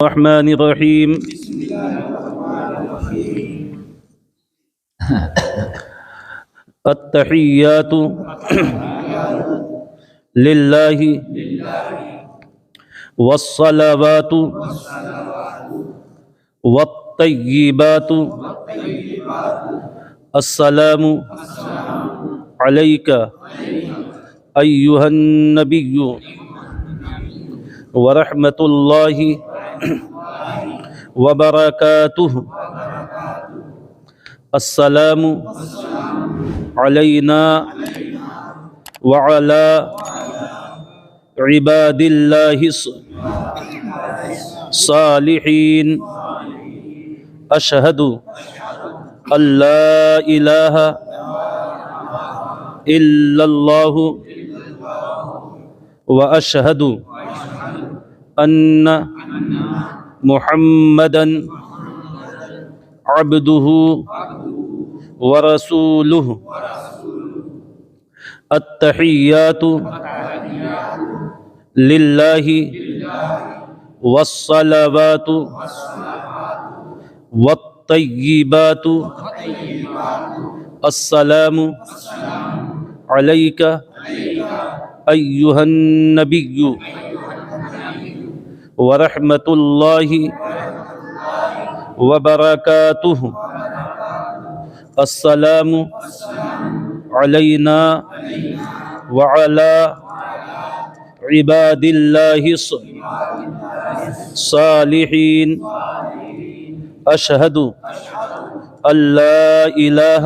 الرحمن الرحيم التحيات لله والصلوات والطيبات السلام عليك أيها النبي ورحمة الله وبركاته السلام علينا وعلى عباد الله الصالحين أشهد أن لا إله إلا الله وأشهد أن محمدا عبده ورسوله التحيات لله والصلوات والطيبات السلام عليك أيها النبي ورحمة الله وبركاته السلام علينا وعلى عباد الله الصالحين أشهد أن لا إله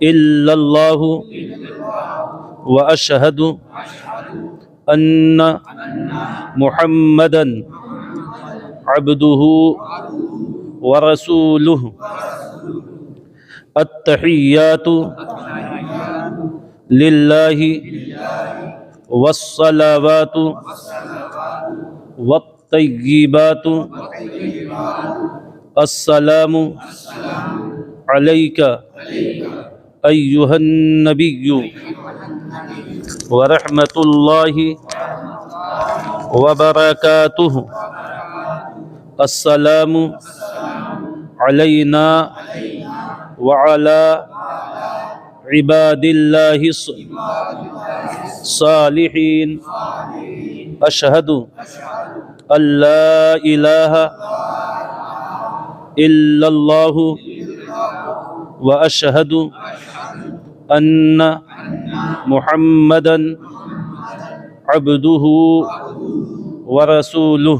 إلا الله وأشهد أن محمدا عبده ورسوله التحيات لله والصلوات والطيبات السلام عليك أيها النبي ورحمة الله وبركاته السلام علينا وعلى عباد الله الصالحين أشهد أن لا إله إلا الله وأشهد أن محمدا عبده ورسوله